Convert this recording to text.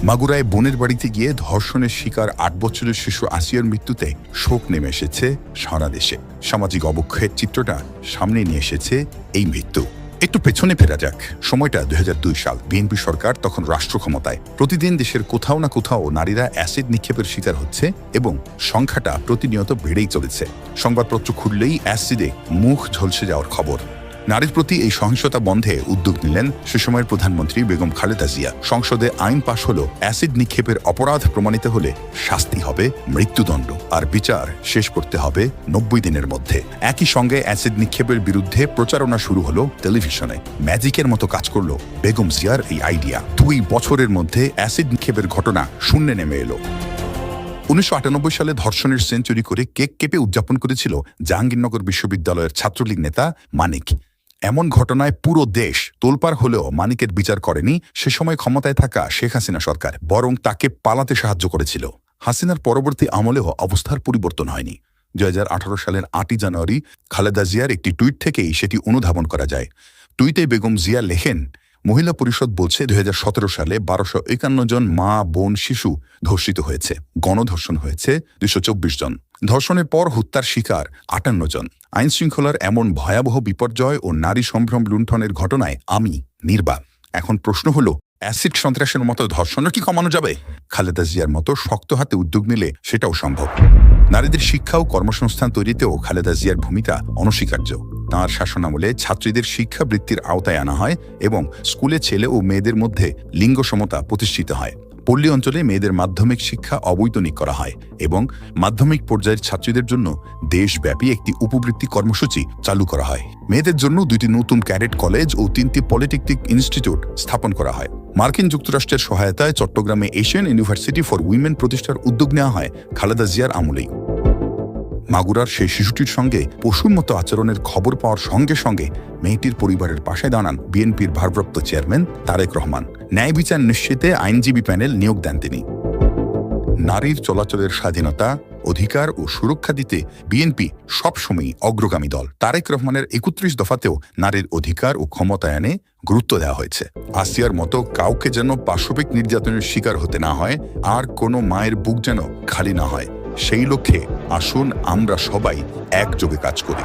মাগুরায় বোনের বাড়িতে গিয়ে ধর্ষণের শিকার ৮ বছরের শিশু আসিয়ার মৃত্যুতে শোক নেমে এসেছে সারা দেশে। সামাজিক অবক্ষয়ের চিত্রটা সামনে নিয়ে এসেছে এই মৃত্যু। একটু পেছনে ফেরা যাক। সময়টা ২০০২ সাল। বিএনপি সরকার তখন রাষ্ট্র ক্ষমতায়। প্রতিদিন দেশের কোথাও না কোথাও নারীরা অ্যাসিড নিক্ষেপের শিকার হচ্ছে এবং সংখ্যাটা প্রতিনিয়ত বেড়েই চলেছে। সংবাদপত্র খুললেই অ্যাসিডে মুখ ঝলসে যাওয়ার খবর। নারীর প্রতি এই সহিংসতা বন্ধে উদ্যোগ নিলেন সে সময়ের প্রধানমন্ত্রী বেগম খালেদা জিয়া। সংসদে আইন পাশ হলো, অ্যাসিড নিক্ষেপের অপরাধ প্রমাণিত হলে শাস্তি হবে মৃত্যুদণ্ড, আর বিচার শেষ করতে হবে ৯০ দিনের মধ্যে। একই সঙ্গে অ্যাসিড নিক্ষেপের বিরুদ্ধে প্রচারণা শুরু হলো টেলিভিশনে। ম্যাজিকের মতো কাজ করলো বেগম জিয়ার এই আইডিয়া। ২ বছরের মধ্যে অ্যাসিড নিক্ষেপের ঘটনা শূন্যে নেমে এলো। ১৯৯৮ সালে ধর্ষণের সেঞ্চুরি করে কেক কেটে উদযাপন করেছিল জাহাঙ্গীরনগর বিশ্ববিদ্যালয়ের ছাত্রলীগ নেতা মানিক। এমন ঘটনায় পুরো দেশ তোলপাড় হলেও মানিকের বিচার করেনি সে সময় ক্ষমতায় থাকা শেখ হাসিনা সরকার, বরং তাকে পালাতে সাহায্য করেছিল। হাসিনার পরবর্তী আমলেও অবস্থার পরিবর্তন হয়নি। ২০১৮ সালের ৮ই জানুয়ারি খালেদা জিয়ার একটি টুইট থেকেই সেটি অনুধাবন করা যায়। টুইটে বেগম জিয়া লেখেন, মহিলা পরিষদ বলছে ২০১৭ সালে ১২৫১ জন মা, বোন, শিশু ধর্ষিত হয়েছে। গণধর্ষণ হয়েছে ২২৪ জন। ধর্ষণের পর হত্যার শিকার ৫৮ জন। আইন শৃঙ্খলার এমন ভয়াবহ বিপর্যয় ও নারী সম্ভ্রম লুণ্ঠনের ঘটনায় আমি নির্বাক। এখন প্রশ্ন হলো, অ্যাসিড সন্ত্রাসের মতো ধর্ষণও কি কমানো যাবে? খালেদা জিয়ার মতো শক্ত হাতে উদ্যোগ নিলে সেটাও সম্ভব। নারীদের শিক্ষা ও কর্মসংস্থান তৈরিতেও খালেদা জিয়ার ভূমিকা অনস্বীকার্য। তাঁর শাসনামলে ছাত্রীদের শিক্ষাবৃত্তির আওতায় আনা হয় এবং স্কুলে ছেলে ও মেয়েদের মধ্যে লিঙ্গ সমতা প্রতিষ্ঠিত হয়। পল্লী অঞ্চলে মেয়েদের মাধ্যমিক শিক্ষা অবৈতনিক করা হয় এবং মাধ্যমিক পর্যায়ের ছাত্রীদের জন্য দেশব্যাপী একটি উপবৃত্তি কর্মসূচি চালু করা হয়। মেয়েদের জন্য ২টি নতুন ক্যাডেট কলেজ ও ৩টি পলিটেকনিক ইনস্টিটিউট স্থাপন করা হয়। মার্কিন যুক্তরাষ্ট্রের সহায়তায় চট্টগ্রামে এশিয়ান ইউনিভার্সিটি ফর উইমেন প্রতিষ্ঠার উদ্যোগ নেওয়া হয় খালেদা জিয়ার আমলেই। মাগুরার সেই শিশুটির সঙ্গে পশুর মতো আচরণের খবর পাওয়ার সঙ্গে সঙ্গে মেয়েটির পরিবারের পাশে দাঁড়ান বিএনপির ভারপ্রাপ্ত চেয়ারম্যান তারেক রহমান। ন্যায় বিচার নিশ্চিতে আইনজীবী প্যানেল নিয়োগ দেন তিনি। নারীর চলাচলের স্বাধীনতা, অধিকার ও সুরক্ষা দিতে বিএনপি সবসময়ই অগ্রগামী দল। তারেক রহমানের ৩১ দফাতেও নারীর অধিকার ও ক্ষমতায়নে গুরুত্ব দেওয়া হয়েছে। আসিয়ার মতো কাউকে যেন পাশবিক নির্যাতনের শিকার হতে না হয়, আর কোনো মায়ের বুক যেন খালি না হয়, সেই লক্ষ্যে আসুন আমরা সবাই একযোগে কাজ করি।